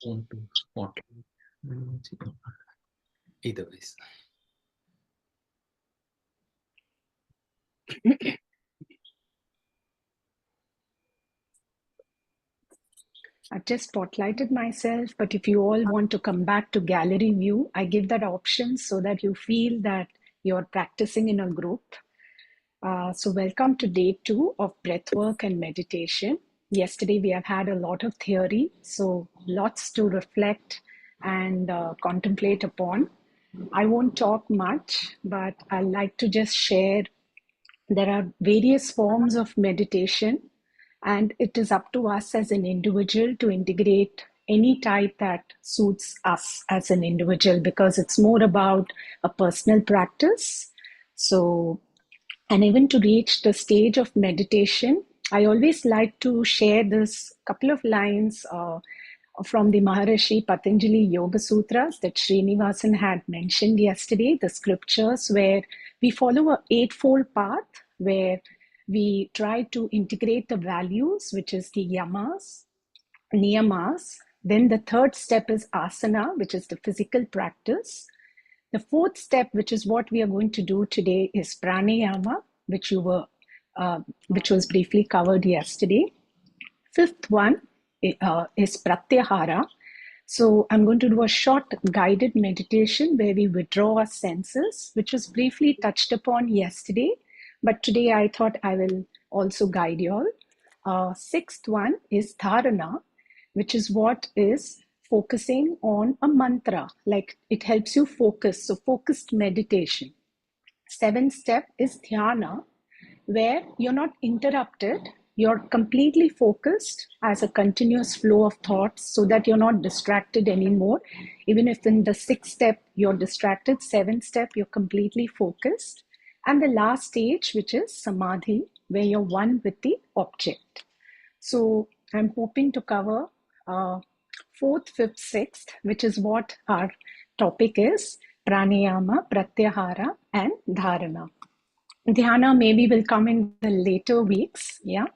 want to spotlight either ways. I've just spotlighted myself, but if you all want to come back to gallery view, I give that option so that you feel that you're practicing in a group. So welcome to day 2 of breathwork and meditation. Yesterday we have had a lot of theory, so lots to reflect and contemplate upon. I won't talk much, but I like to just share there are various forms of meditation, and it is up to us as an individual to integrate any type that suits us as an individual because it's more about a personal practice. So, and even to reach the stage of meditation, I always like to share this couple of lines from the Maharishi Patanjali Yoga Sutras that Srinivasan had mentioned yesterday, the scriptures where we follow a eightfold path where we try to integrate the values, which is the yamas, niyamas. Then the third step is asana, which is the physical practice. The fourth step, which is what we are going to do today, is pranayama, which was briefly covered yesterday. Fifth one is pratyahara. So I'm going to do a short guided meditation where we withdraw our senses, which was briefly touched upon yesterday, but today I thought I will also guide you all. Sixth one is dharana, which is what is focusing on a mantra, like it helps you focus. So focused meditation. Seventh step is dhyana, where you're not interrupted, you're completely focused as a continuous flow of thoughts so that you're not distracted anymore. Even if in the sixth step you're distracted, seventh step you're completely focused. And the last stage, which is samadhi, where you're one with the object. So I'm hoping to cover fourth, fifth, sixth, which is what our topic is: pranayama, pratyahara, and dharana. Dhyana maybe will come in the later weeks. Yeah.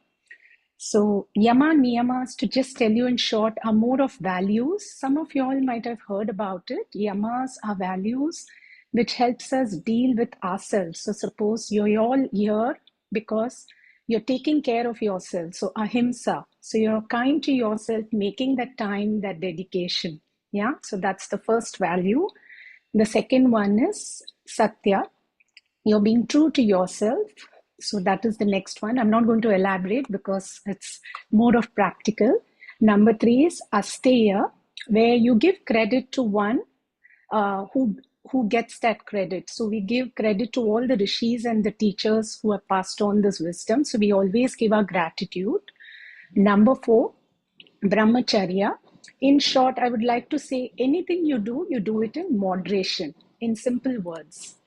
So yama niyamas, to just tell you in short, are more of values. Some of you all might have heard about it. Yamas are values which helps us deal with ourselves. So suppose you're all here because you're taking care of yourself. So ahimsa. So you're kind to yourself, making that time, that dedication. Yeah. So that's the first value. The second one is satya. You're being true to yourself. So that is the next one. I'm not going to elaborate because it's more of practical. Number 3 is asteya, where you give credit to one who gets that credit. So we give credit to all the rishis and the teachers who have passed on this wisdom. So we always give our gratitude. Number 4, brahmacharya. In short, I would like to say anything you do it in moderation, in simple words.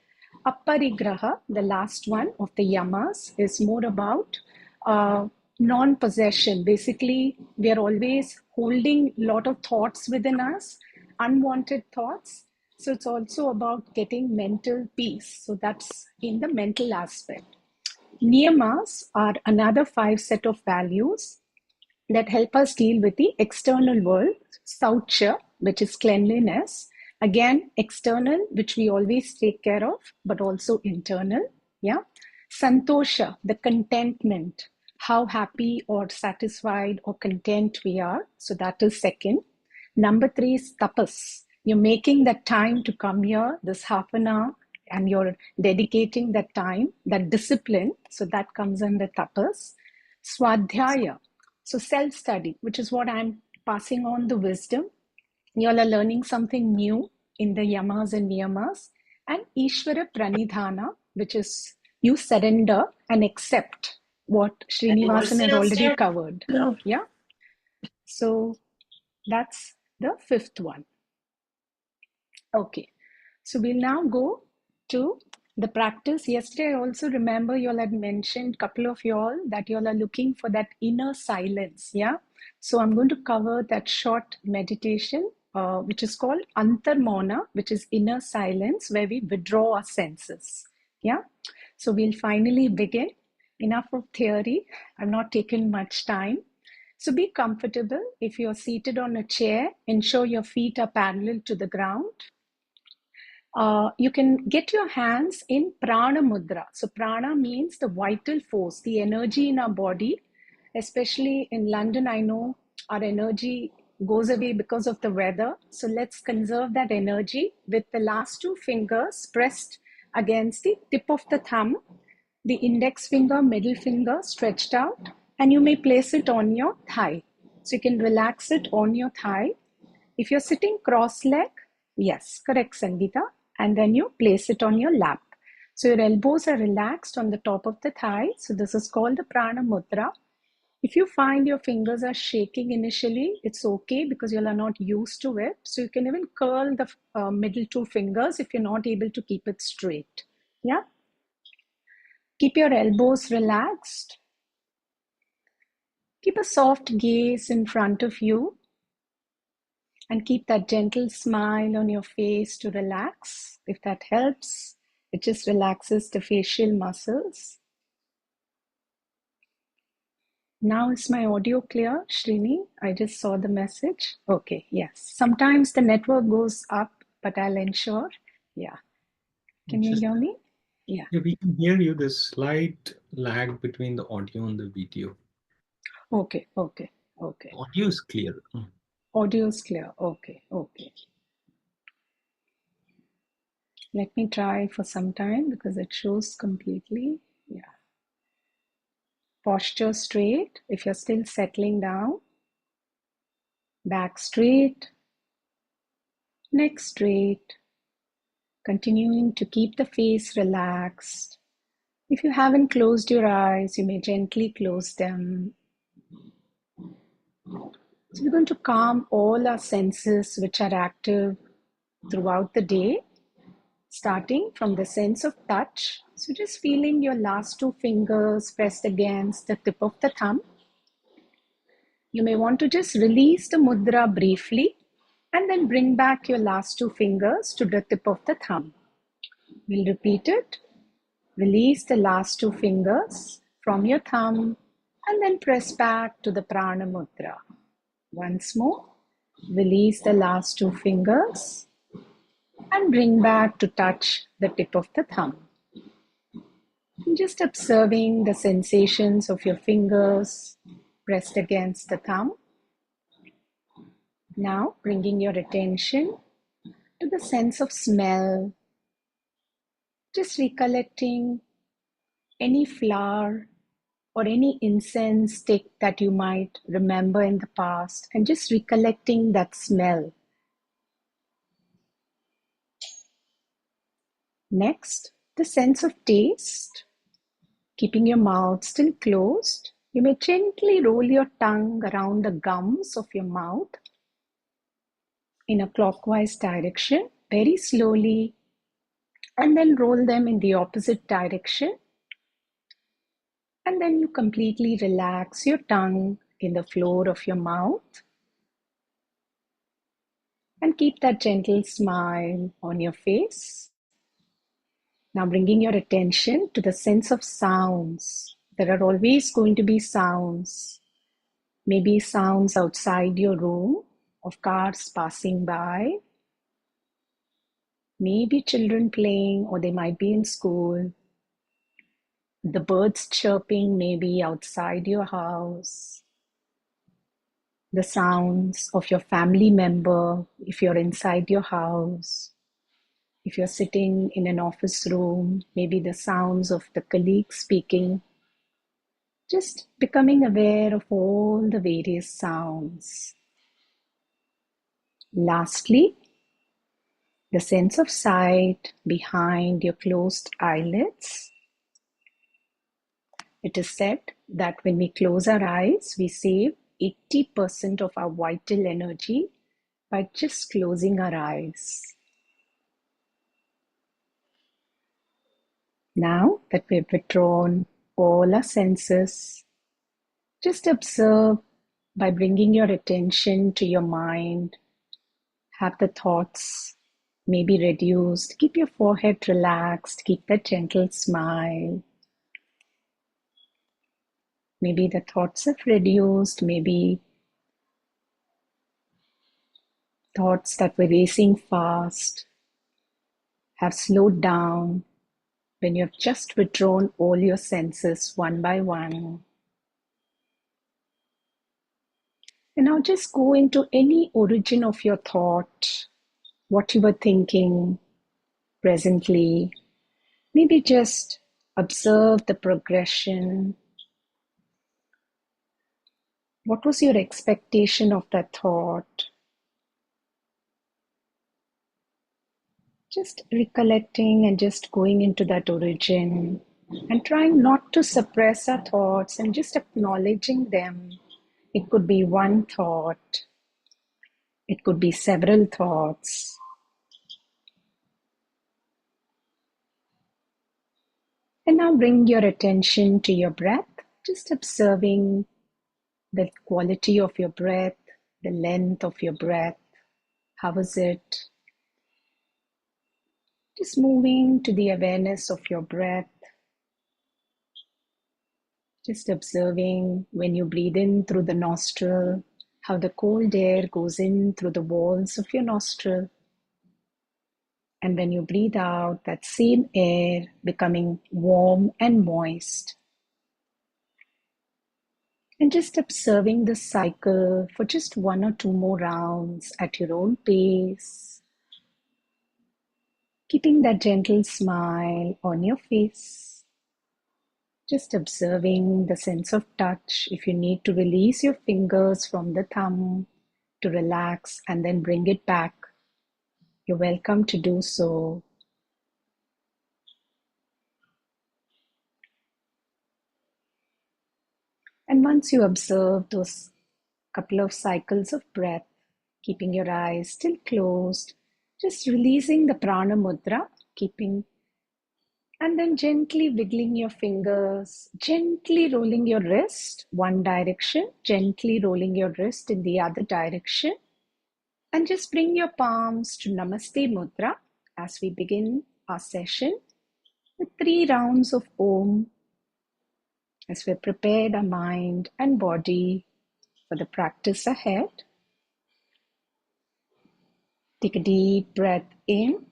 Apparigraha, the last one of the yamas, is more about non-possession. Basically, we are always holding a lot of thoughts within us, unwanted thoughts. So it's also about getting mental peace. So that's in the mental aspect. Niyamas are another 5 set of values that help us deal with the external world. Saucha, which is cleanliness. Again, external, which we always take care of, but also internal. Yeah. Santosha, the contentment, how happy or satisfied or content we are. So that is second. Number 3 is tapas. You're making that time to come here, this half an hour, and you're dedicating that time, that discipline. So that comes under tapas. Swadhyaya, so self-study, which is what I'm passing on the wisdom. You all are learning something new in the yamas and niyamas. And Ishvara Pranidhana, which is you surrender and accept what Srinivasan has already covered. Yeah. So that's the fifth one. Okay. So we'll now go to the practice. Yesterday, I also remember you all had mentioned, couple of you all, that you all are looking for that inner silence. Yeah. So I'm going to cover that short meditation, which is called Antarmona, which is inner silence, where we withdraw our senses. Yeah. So we'll finally begin. Enough of theory. I've not taken much time. So be comfortable. If you're seated on a chair, ensure your feet are parallel to the ground. You can get your hands in prana mudra. So prana means the vital force, the energy in our body. Especially in London, I know our energy goes away because of the weather. So let's conserve that energy with the last two fingers pressed against the tip of the thumb, the index finger, middle finger stretched out, and you may place it on your thigh. So you can relax it on your thigh. If you're sitting cross-leg, yes, correct, Sangeeta. And then you place it on your lap. So your elbows are relaxed on the top of the thigh. So this is called the prana mudra. If you find your fingers are shaking initially, it's okay because you are not used to it. So you can even curl the middle two fingers if you're not able to keep it straight. Yeah. Keep your elbows relaxed. Keep a soft gaze in front of you. And keep that gentle smile on your face to relax. If that helps, it just relaxes the facial muscles. Now is my audio clear, Srini? I just saw the message. Okay, yes. Sometimes the network goes up, but I'll ensure. Yeah. Can you hear me? Yeah. Yeah, we can hear you. There's slight lag between the audio and the video. Okay. Audio is clear. Audio is clear. Okay. Let me try for some time because it shows completely. Yeah. Posture straight. If you're still settling down, back straight, neck straight, continuing to keep the face relaxed. If you haven't closed your eyes, you may gently close them. So we're going to calm all our senses which are active throughout the day, starting from the sense of touch. So just feeling your last two fingers pressed against the tip of the thumb. You may want to just release the mudra briefly and then bring back your last two fingers to the tip of the thumb. We'll repeat it. Release the last two fingers from your thumb and then press back to the prana mudra. Once more, release the last two fingers and bring back to touch the tip of the thumb. And just observing the sensations of your fingers pressed against the thumb. Now bringing your attention to the sense of smell, just recollecting any flower or any incense stick that you might remember in the past and just recollecting that smell. Next, the sense of taste. Keeping your mouth still closed, you may gently roll your tongue around the gums of your mouth in a clockwise direction, very slowly, and then roll them in the opposite direction. And then you completely relax your tongue in the floor of your mouth and keep that gentle smile on your face. Now bringing your attention to the sense of sounds. There are always going to be sounds, maybe sounds outside your room of cars passing by, maybe children playing or they might be in school, the birds chirping maybe outside your house, the sounds of your family member if you're inside your house. If you're sitting in an office room, maybe the sounds of the colleagues speaking, just becoming aware of all the various sounds. Lastly, the sense of sight behind your closed eyelids. It is said that when we close our eyes, we save 80% of our vital energy by just closing our eyes. Now that we've withdrawn all our senses, just observe by bringing your attention to your mind. Have the thoughts maybe reduced. Keep your forehead relaxed. Keep that gentle smile. Maybe the thoughts have reduced, maybe thoughts that were racing fast have slowed down when you have just withdrawn all your senses one by one. And now just go into any origin of your thought, what you were thinking presently. Maybe just observe the progression. What was your expectation of that thought? Just recollecting and just going into that origin and trying not to suppress our thoughts and just acknowledging them. It could be one thought, it could be several thoughts. And now bring your attention to your breath, just observing the quality of your breath, the length of your breath. How is it? Just moving to the awareness of your breath. Just observing when you breathe in through the nostril, how the cold air goes in through the walls of your nostril. And when you breathe out, that same air becoming warm and moist. And just observing the cycle for just one or two more rounds at your own pace. Keeping that gentle smile on your face. Just observing the sense of touch. If you need to release your fingers from the thumb to relax and then bring it back, you're welcome to do so. And once you observe those couple of cycles of breath, keeping your eyes still closed, just releasing the prana mudra, keeping and then gently wiggling your fingers, gently rolling your wrist one direction, gently rolling your wrist in the other direction. And just bring your palms to Namaste Mudra as we begin our session with 3 rounds of Om as we prepared our mind and body for the practice ahead. Take a deep breath in.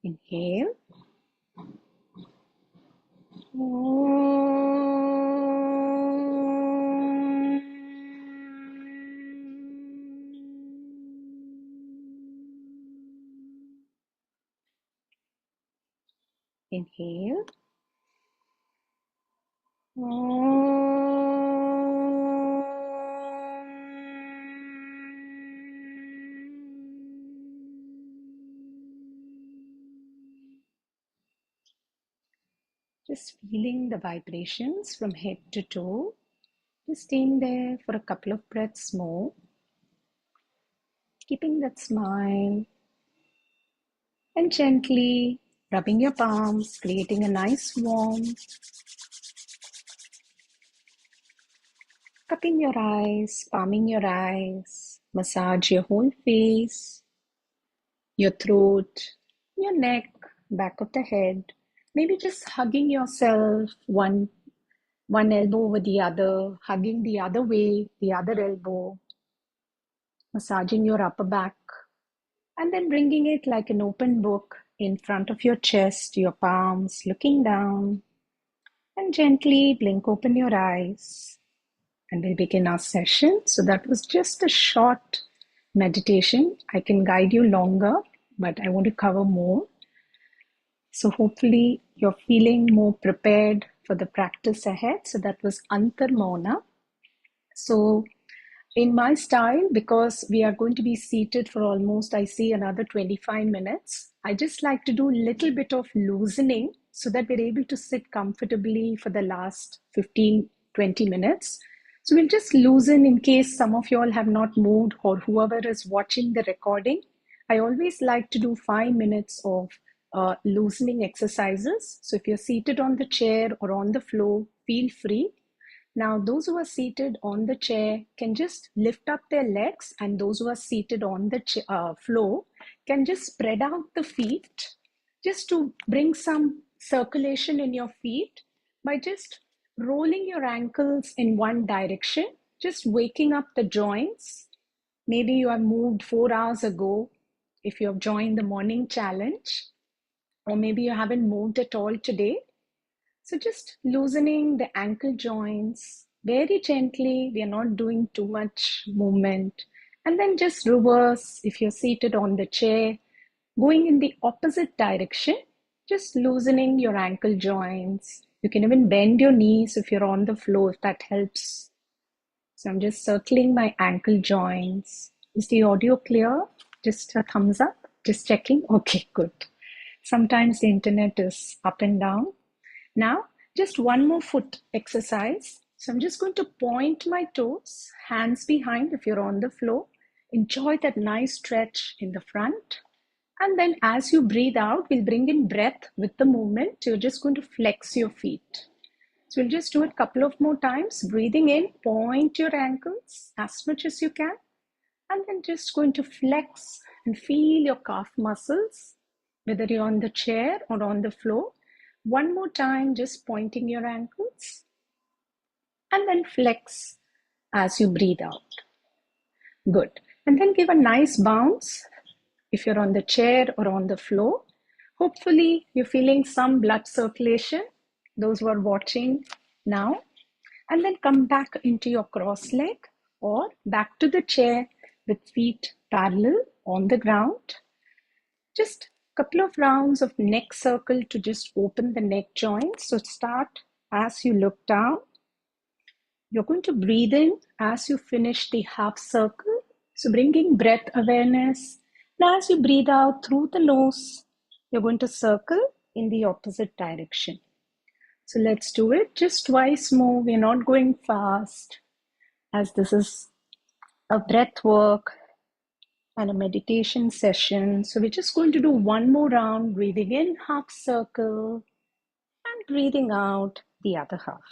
Inhale. Inhale. Just feeling the vibrations from head to toe. Just staying there for a couple of breaths more. Keeping that smile. And gently rubbing your palms, creating a nice warmth. Cupping your eyes, palming your eyes. Massage your whole face, your throat, your neck, back of the head. Maybe just hugging yourself, one elbow over the other, hugging the other way, the other elbow, massaging your upper back, and then bringing it like an open book in front of your chest, your palms, looking down, and gently blink open your eyes. And we'll begin our session. So that was just a short meditation. I can guide you longer, but I want to cover more. So hopefully you're feeling more prepared for the practice ahead. So that was Antarmona. So in my style, because we are going to be seated for almost, I see, another 25 minutes, I just like to do a little bit of loosening so that we're able to sit comfortably for the last 15, 20 minutes. So we'll just loosen in case some of you all have not moved or whoever is watching the recording. I always like to do 5 minutes of loosening exercises. So if you're seated on the chair or on the floor, feel free. Now, those who are seated on the chair can just lift up their legs, and those who are seated on the floor can just spread out the feet just to bring some circulation in your feet by just rolling your ankles in one direction, just waking up the joints. Maybe you have moved 4 hours ago if you have joined the morning challenge, or maybe you haven't moved at all today. So just loosening the ankle joints very gently. We are not doing too much movement. And then just reverse if you're seated on the chair, going in the opposite direction, just loosening your ankle joints. You can even bend your knees if you're on the floor, if that helps. So I'm just circling my ankle joints. Is the audio clear? Just a thumbs up. Just checking. Okay, good. Sometimes the internet is up and down. Now, just one more foot exercise. So I'm just going to point my toes, hands behind if you're on the floor. Enjoy that nice stretch in the front. And then as you breathe out, we'll bring in breath with the movement. You're just going to flex your feet. So we'll just do it a couple of more times. Breathing in, point your ankles as much as you can. And then just going to flex and feel your calf muscles, whether you're on the chair or on the floor. One more time, just pointing your ankles. And then flex as you breathe out. Good. And then give a nice bounce if you're on the chair or on the floor. Hopefully, you're feeling some blood circulation, those who are watching now. And then come back into your cross leg or back to the chair with feet parallel on the ground. Just a couple of rounds of neck circle to just open the neck joints. So start as you look down. You're going to breathe in as you finish the half circle. So bringing breath awareness. Now as you breathe out through the nose, you're going to circle in the opposite direction. So let's do it just twice more. We're not going fast, as this is a breath work and a meditation session. So we're just going to do one more round, breathing in half circle and breathing out the other half.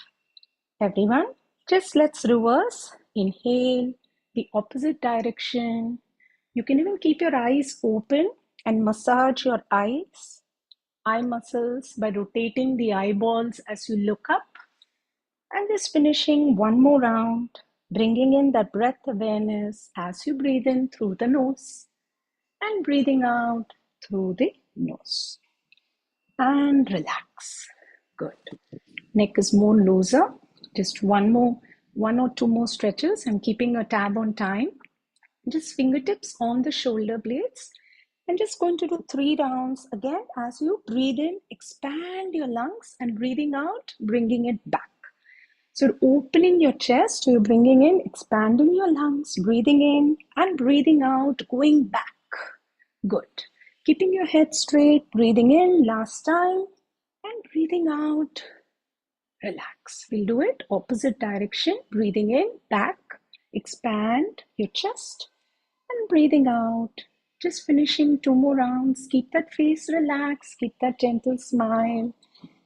Everyone, just let's reverse. Inhale the opposite direction. You can even keep your eyes open and massage your eyes, eye muscles by rotating the eyeballs as you look up. And just finishing one more round, bringing in that breath awareness as you breathe in through the nose and breathing out through the nose. And relax. Good. Neck is more looser. Just one or two more stretches. I'm keeping a tab on time. Just fingertips on the shoulder blades. And just going to do 3 rounds again. As you breathe in, expand your lungs, and breathing out, bringing it back. So opening your chest, you're bringing in, expanding your lungs, breathing in and breathing out, going back. Good. Keeping your head straight, breathing in last time and breathing out. Relax. We'll do it opposite direction. Breathing in, back, expand your chest and breathing out. Just finishing 2 more rounds. Keep that face relaxed. Keep that gentle smile.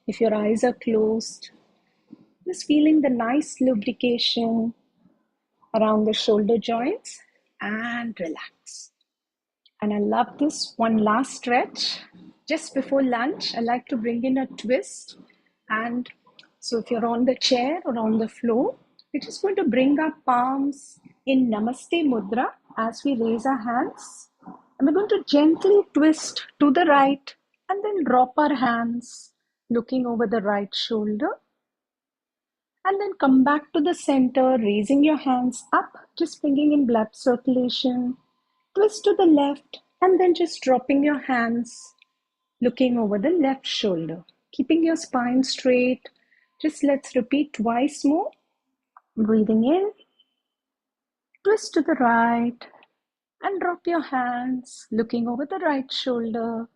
If your eyes are closed, just feeling the nice lubrication around the shoulder joints and relax. And I love this one last stretch. Just before lunch, I like to bring in a twist. And so if you're on the chair or on the floor, we're just going to bring our palms in Namaste Mudra as we raise our hands. And we're going to gently twist to the right and then drop our hands, looking over the right shoulder. And then come back to the center, raising your hands up, just bringing in blood circulation. Twist to the left and then just dropping your hands, looking over the left shoulder. Keeping your spine straight. Just let's repeat twice more. Breathing in, twist to the right and drop your hands, looking over the right shoulder.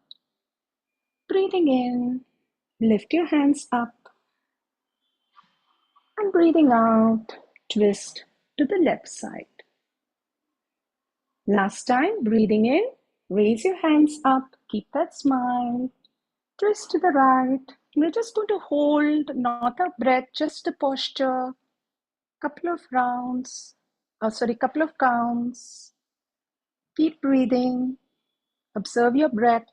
Breathing in, lift your hands up and breathing out, twist to the left side. Last time, breathing in, raise your hands up, keep that smile, twist to the right. We're just going to hold, not a breath, just a posture. couple of rounds, couple of counts. Keep breathing, observe your breath,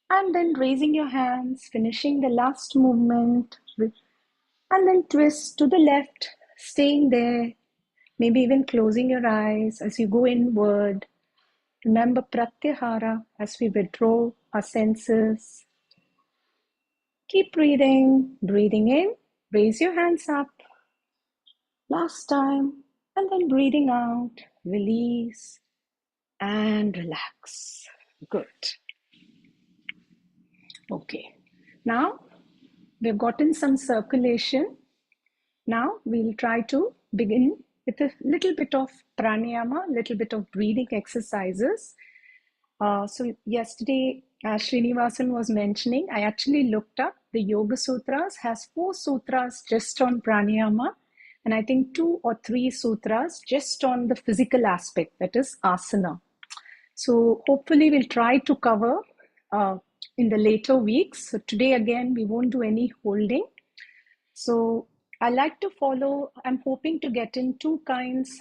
and then raising your hands, finishing the last movement, and then twist to the left, staying there, maybe even closing your eyes as you go inward. Remember Pratyahara as we withdraw our senses. Keep breathing, breathing in, raise your hands up. Last time, and then breathing out, release and relax. Good. Okay. Now we've gotten some circulation. Now we'll try to begin with a little bit of pranayama, little bit of breathing exercises. So yesterday, as Srinivasan was mentioning, I actually looked up the Yoga Sutras, has 4 sutras just on pranayama, and I think 2 or 3 sutras just on the physical aspect, that is asana. So hopefully we'll try to cover in the later weeks. So today again, we won't do any holding. So I like to follow, I'm hoping to get in 2 kinds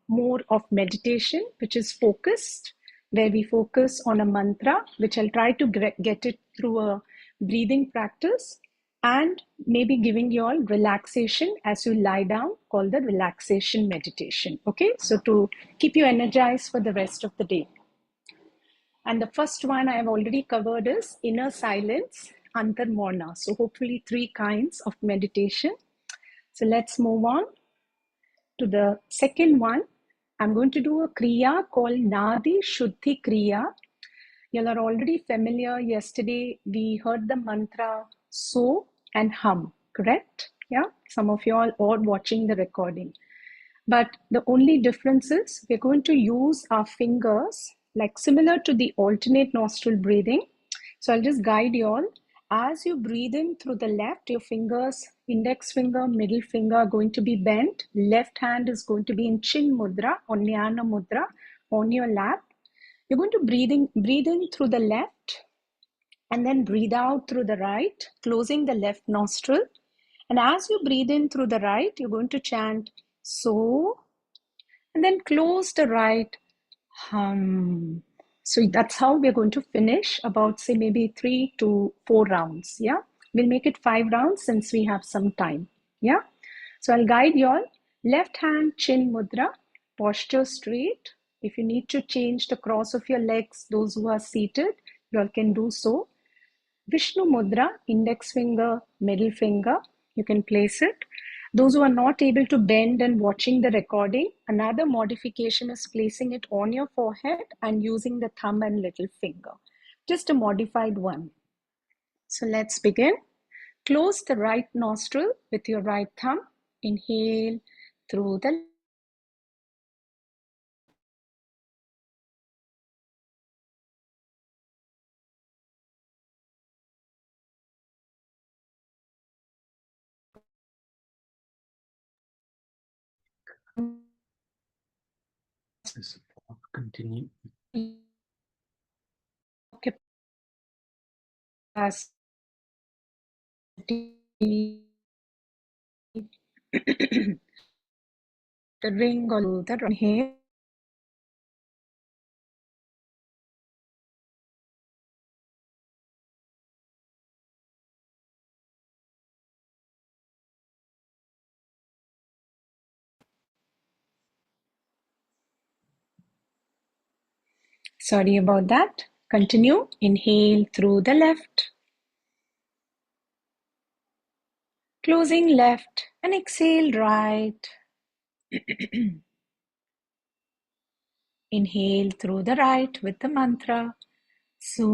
more of meditation, which is focused, where we focus on a mantra, which I'll try to get it through a breathing practice, and maybe giving you all relaxation as you lie down, called the relaxation meditation. Okay, so to keep you energized for the rest of the day. And the first one I have already covered is inner silence, antarmona. So hopefully 3 kinds of meditation. So let's move on to the second one. I'm going to do a kriya called Nadi Shuddhi Kriya. You are already familiar. Yesterday we heard the mantra so and hum, correct? Yeah, some of you all are watching the recording. But the only difference is we're going to use our fingers, like similar to the alternate nostril breathing. So I'll just guide you all. As you breathe in through the left, your fingers, index finger, middle finger are going to be bent. Left hand is going to be in Chin Mudra or Jnana Mudra on your lap. You're going to breathe in through the left and then breathe out through the right, closing the left nostril. And as you breathe in through the right, you're going to chant so, and then close the right, hum. So that's how we're going to finish about, say, maybe 3 to 4 rounds. Yeah, we'll make it 5 rounds since we have some time. Yeah, so I'll guide you all. Left hand chin mudra, posture straight. If you need to change the cross of your legs, those who are seated, you all can do so. Vishnu Mudra, index finger, middle finger, you can place it. Those who are not able to bend and watching the recording, another modification is placing it on your forehead and using the thumb and little finger. Just a modified one. So let's begin. Close the right nostril with your right thumb. Inhale through the Continue. capacity. The ring or the inhale. Sorry about that. Continue. Inhale through the left. Closing left and exhale right. Inhale through the right with the mantra. So.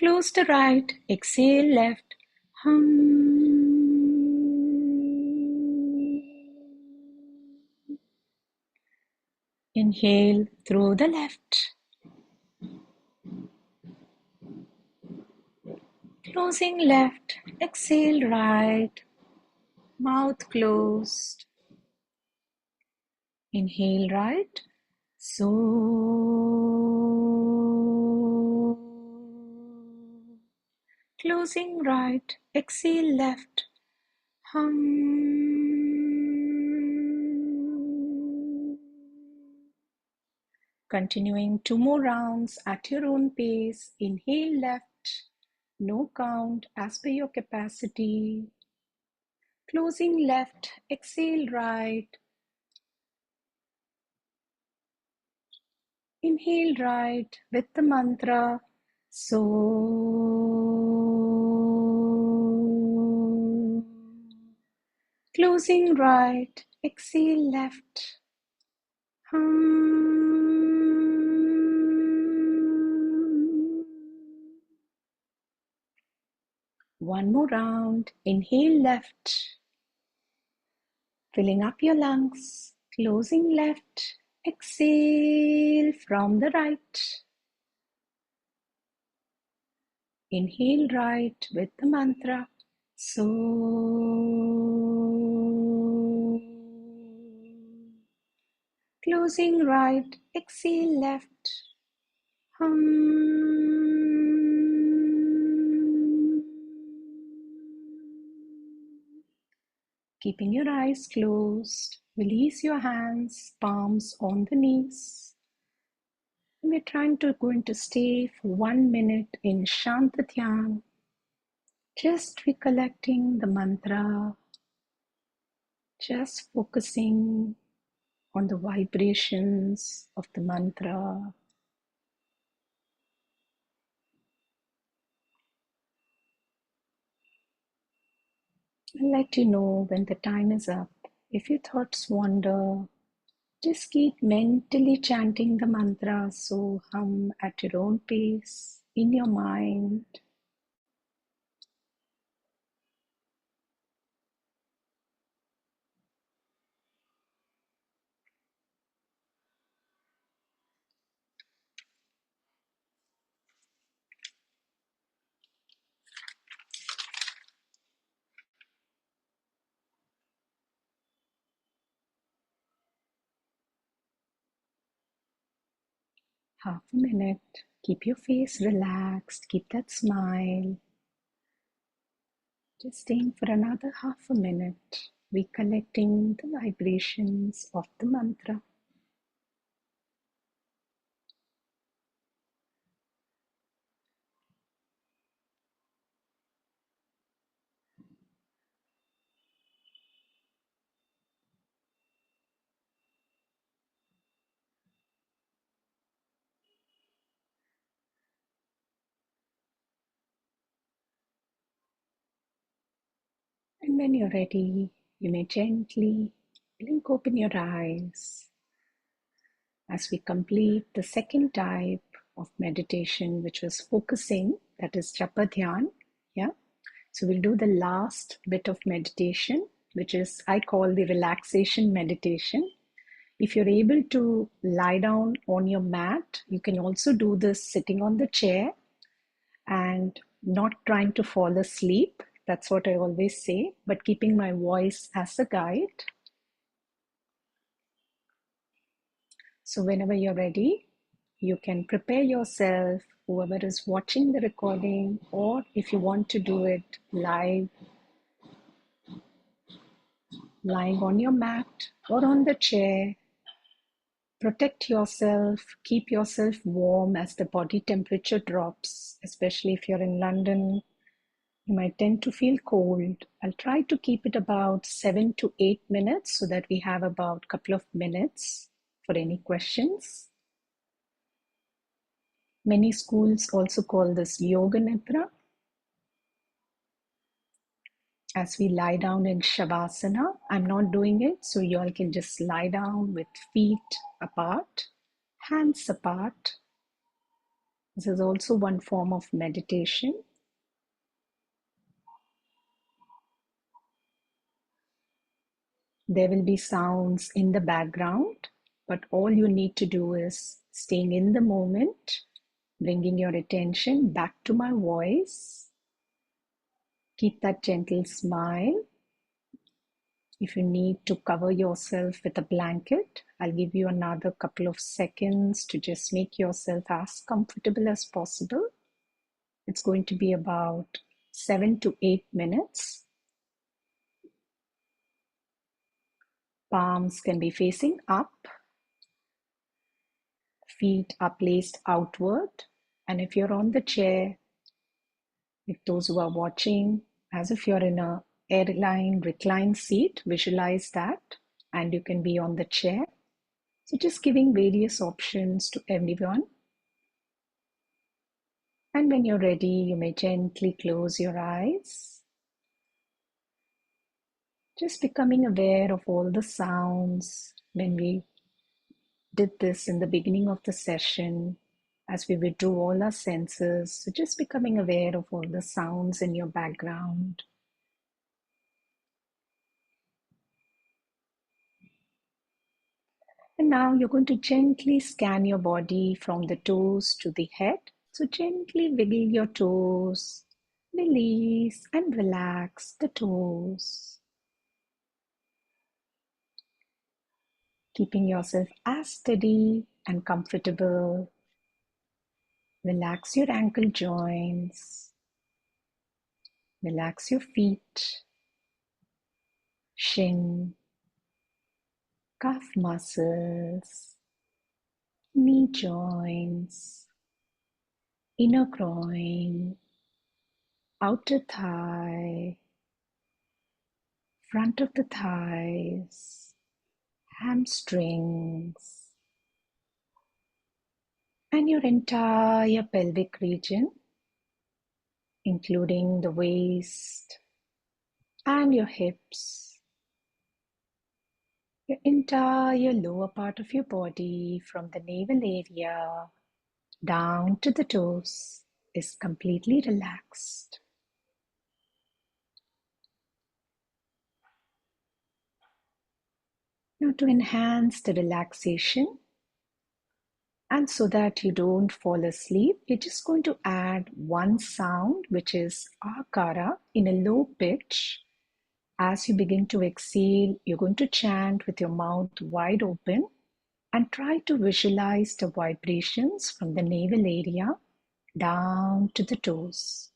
Close the right. Exhale left. Hum. Inhale through the left. Closing left. Exhale right. Mouth closed. Inhale right. So. Closing right, exhale left. Hum. Continuing 2 more rounds at your own pace. Inhale left, no count as per your capacity. Closing left, exhale right. Inhale right with the mantra So. Closing right, exhale left. Hum. One more round. Inhale left, filling up your lungs. Closing left, exhale from the right. Inhale right with the mantra So. Closing right, exhale left. Hum. Keeping your eyes closed, release your hands, palms on the knees. We're going to stay for 1 minute in Shanta Dhyan, just recollecting the mantra, just focusing on the vibrations of the mantra. I'll let you know when the time is up. If your thoughts wander, just keep mentally chanting the mantra, so hum at your own pace in your mind. Half a minute. Keep your face relaxed. Keep that smile. Just staying for another half a minute, recollecting the vibrations of the mantra. And when you're ready, you may gently blink open your eyes as we complete the second type of meditation, which was focusing, that is japa dhyan. Yeah. So we'll do the last bit of meditation, which is I call the relaxation meditation. If you're able to lie down on your mat, you can also do this sitting on the chair and not trying to fall asleep. That's what I always say, but keeping my voice as a guide. So whenever you're ready, you can prepare yourself, whoever is watching the recording, or if you want to do it live, lying on your mat or on the chair. Protect yourself, keep yourself warm as the body temperature drops, especially if you're in London. You might tend to feel cold. I'll try to keep it about 7 to 8 minutes so that we have about a couple of minutes for any questions. Many schools also call this Yoga Nidra. As we lie down in Shavasana, I'm not doing it, so you all can just lie down with feet apart, hands apart. This is also one form of meditation. There will be sounds in the background, but all you need to do is staying in the moment, bringing your attention back to my voice. Keep that gentle smile. If you need to cover yourself with a blanket, I'll give you another couple of seconds to just make yourself as comfortable as possible. It's going to be about 7 to 8 minutes. Palms can be facing up, feet are placed outward. And if you're on the chair, if those who are watching, as if you're in a airline recline seat, visualize that, and you can be on the chair. So just giving various options to everyone. And when you're ready, you may gently close your eyes. Just becoming aware of all the sounds. When we did this in the beginning of the session, as we withdrew all our senses, so just becoming aware of all the sounds in your background. And now you're going to gently scan your body from the toes to the head. So gently wiggle your toes, release and relax the toes. Keeping yourself as steady and comfortable. Relax your ankle joints. Relax your feet, shin, calf muscles, knee joints, inner groin, outer thigh, front of the thighs, hamstrings, and your entire pelvic region, including the waist and your hips, your entire lower part of your body from the navel area down to the toes is completely relaxed. Now, to enhance the relaxation, and so that you don't fall asleep, we're just going to add one sound, which is akara, in a low pitch. As you begin to exhale, you're going to chant with your mouth wide open and try to visualize the vibrations from the navel area down to the toes.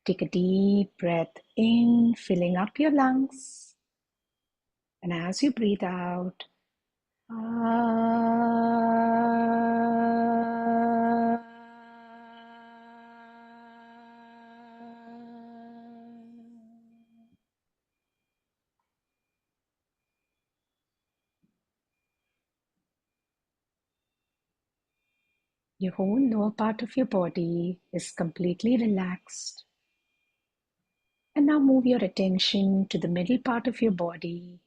Take a deep breath in, filling up your lungs. And as you breathe out, your whole lower part of your body is completely relaxed. And now move your attention to the middle part of your body,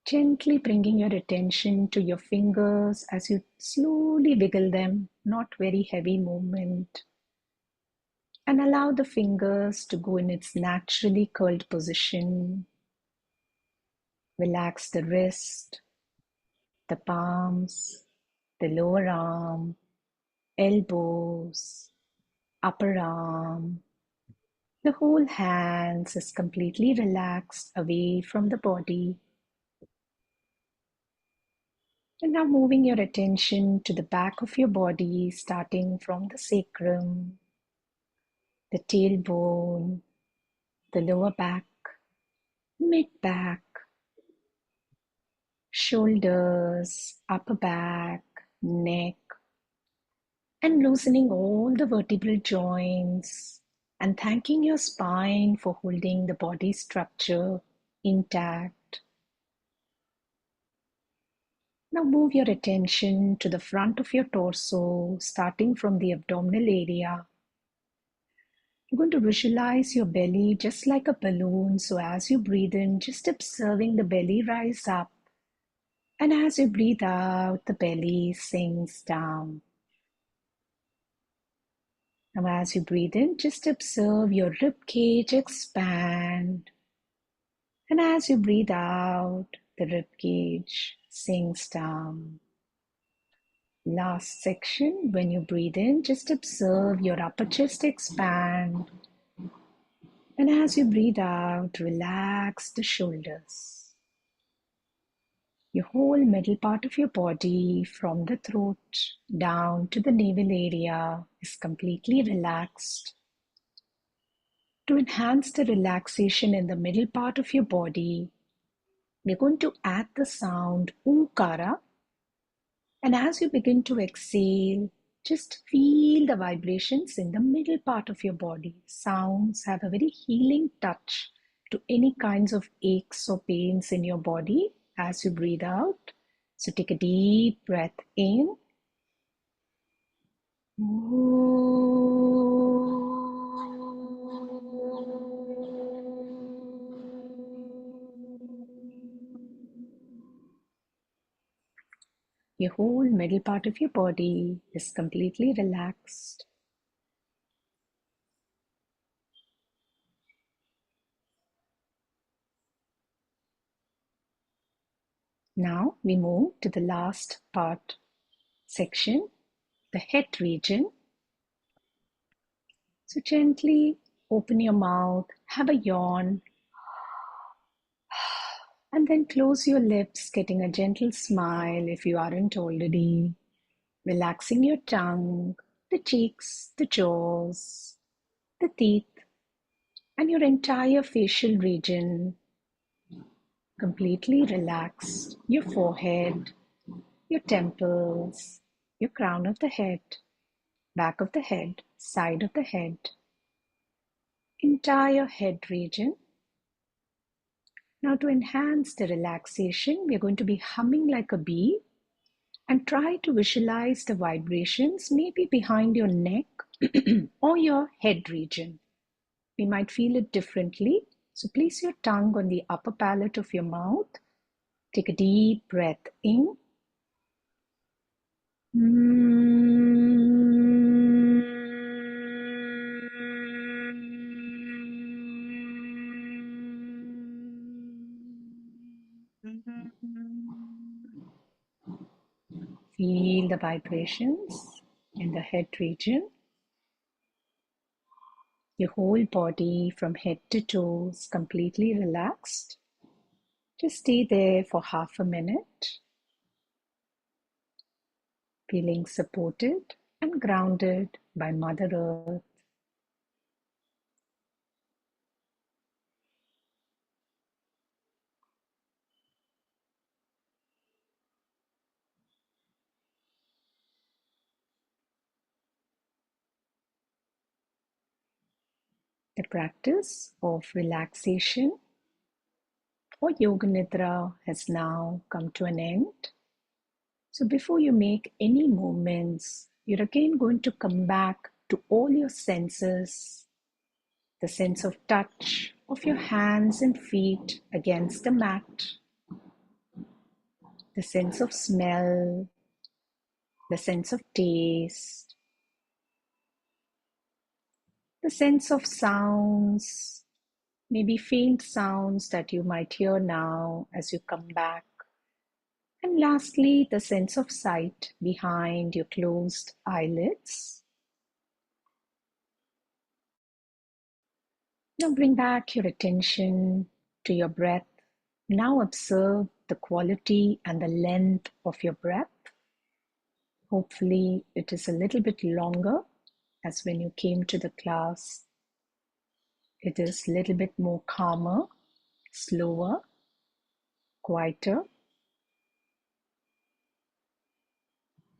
gently bringing your attention to your fingers as you slowly wiggle them, not very heavy movement. And allow the fingers to go in its naturally curled position. Relax the wrist, the palms, the lower arm, elbows, upper arm. The whole hands is completely relaxed away from the body. And now moving your attention to the back of your body, starting from the sacrum, the tailbone, the lower back, mid back, shoulders, upper back, neck, and loosening all the vertebral joints and thanking your spine for holding the body structure intact. Now move your attention to the front of your torso, starting from the abdominal area. You're going to visualize your belly just like a balloon. So as you breathe in, just observing the belly rise up. And as you breathe out, the belly sinks down. Now as you breathe in, just observe your rib cage expand. And as you breathe out, the rib cage sinks down. Last section, when you breathe in, just observe your upper chest expand. And as you breathe out, relax the shoulders. Your whole middle part of your body, from the throat down to the navel area, is completely relaxed. To enhance the relaxation in the middle part of your body, we're going to add the sound Omkara. And as you begin to exhale, just feel the vibrations in the middle part of your body. Sounds have a very healing touch to any kinds of aches or pains in your body as you breathe out. So take a deep breath in. Your whole middle part of your body is completely relaxed. Now we move to the last part section, the head region. So gently open your mouth, have a yawn, and then close your lips, getting a gentle smile if you aren't already. Relaxing your tongue, the cheeks, the jaws, the teeth, and your entire facial region. Completely relaxed. Your forehead, your temples, your crown of the head, back of the head, side of the head, entire head region. Now, to enhance the relaxation, we're going to be humming like a bee and try to visualize the vibrations maybe behind your neck or your head region. We might feel it differently. So, place your tongue on the upper palate of your mouth. Take a deep breath in. Feel the vibrations in the head region. Your whole body from head to toes completely relaxed. Just stay there for half a minute, feeling supported and grounded by Mother Earth. The practice of relaxation or Yoga Nidra has now come to an end. So before you make any movements, you're again going to come back to all your senses, the sense of touch of your hands and feet against the mat, the sense of smell, the sense of taste, the sense of sounds, maybe faint sounds that you might hear now as you come back. And lastly, the sense of sight behind your closed eyelids. Now bring back your attention to your breath. Now observe the quality and the length of your breath. Hopefully, it is a little bit longer as when you came to the class. It is a little bit more calmer, slower, quieter.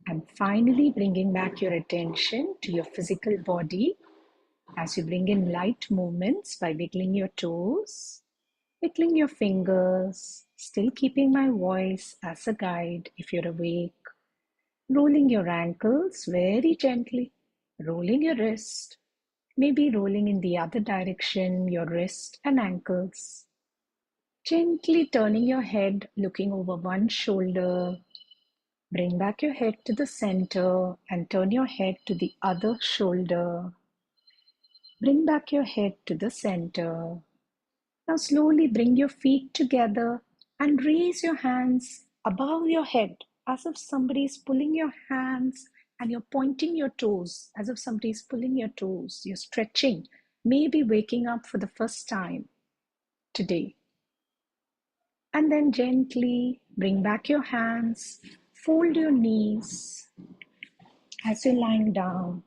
And finally, bringing back your attention to your physical body as you bring in light movements by wiggling your toes, wiggling your fingers, still keeping my voice as a guide if you're awake, rolling your ankles very gently, rolling your wrist, maybe rolling in the other direction, your wrist and ankles. Gently turning your head, looking over one shoulder. Bring back your head to the center and turn your head to the other shoulder. Bring back your head to the center. Now slowly bring your feet together and raise your hands above your head as if somebody is pulling your hands and you're pointing your toes as if somebody is pulling your toes. You're stretching, maybe waking up for the first time today. And then gently bring back your hands, fold your knees as you're lying down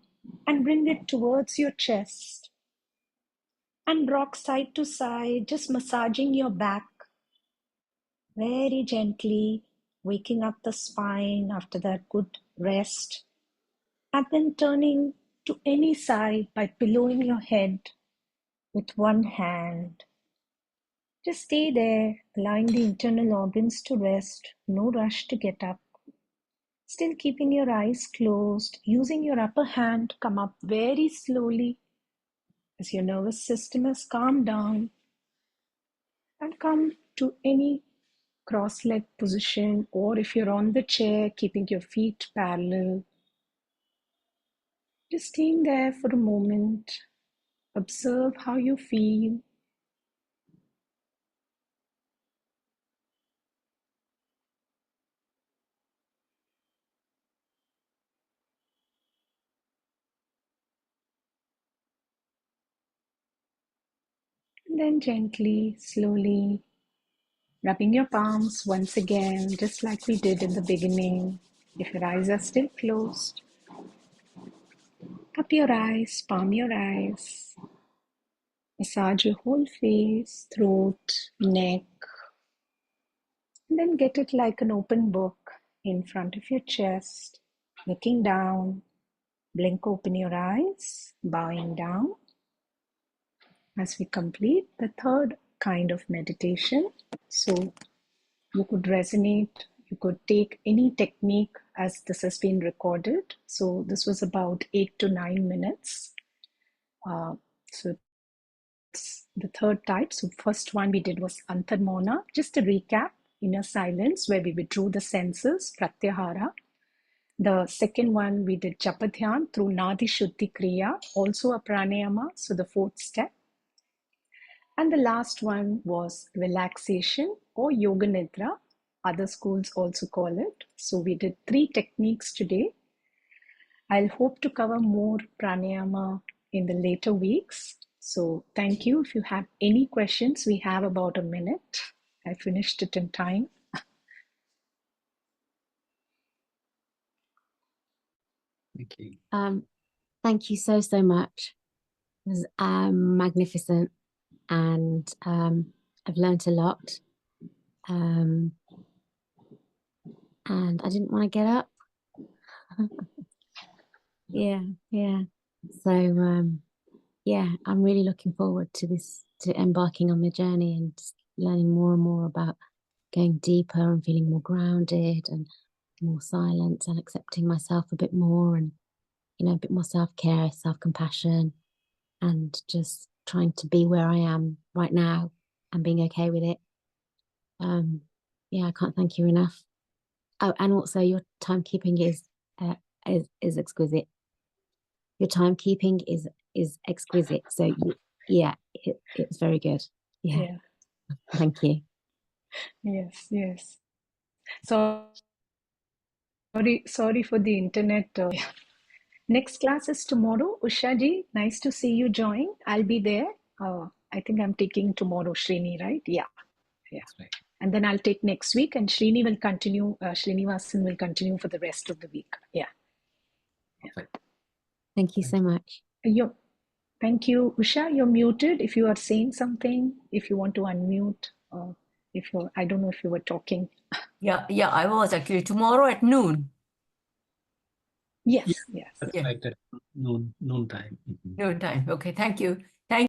and bring it towards your chest. And rock side to side, just massaging your back very gently, waking up the spine after that good rest, and then turning to any side by pillowing your head with one hand. Just stay there, allowing the internal organs to rest, no rush to get up. Still keeping your eyes closed, using your upper hand to come up very slowly as your nervous system has calmed down, and come to any cross-leg position, or if you're on the chair, keeping your feet parallel. Just staying there for a moment. Observe how you feel. And then gently, slowly, rubbing your palms once again, just like we did in the beginning. If your eyes are still closed, cup your eyes, palm your eyes, massage your whole face, throat, neck, and then get it like an open book in front of your chest, looking down. Blink open your eyes, bowing down as we complete the third kind of meditation. So you could resonate, you could take any technique as this has been recorded. So this was about 8 to 9 minutes. So it's the third type. So first one we did was Antarmona. Just a recap, inner silence, where we withdrew the senses, Pratyahara. The second one we did Japadhyan through Nadi Shuddhi Kriya, also a pranayama, so the fourth step. And the last one was relaxation or Yoga Nidra, other schools also call it. So we did 3 techniques today. I'll hope to cover more pranayama in the later weeks. So thank you. If you have any questions, we have about a minute. I finished it in time. Thank you. Thank you so much. It was magnificent, and I've learnt a lot. And I didn't want to get up. Yeah. So yeah, I'm really looking forward to this, to embarking on the journey and learning more and more about going deeper and feeling more grounded and more silent and accepting myself a bit more, and a bit more self-care, self-compassion, and just trying to be where I am right now and being okay with it. Yeah, I can't thank you enough. Oh, and also your timekeeping is exquisite. Your timekeeping is exquisite. So yeah, it's very good. Yeah. Thank you. Yes. Sorry for the internet. Next class is tomorrow. Usha ji, nice to see you join. I'll be there. I think I'm taking tomorrow, Srini, right? Yeah. That's right. And then I'll take next week, and Srini will continue. Srinivasan will continue for the rest of the week. Yeah. Perfect. Thank you so much. Thank you. Usha, you're muted. If you are saying something, if you want to unmute, I don't know if you were talking. Yeah, I was actually tomorrow at noon. Yes. That's right, at noon time. Noon time. Okay, thank you.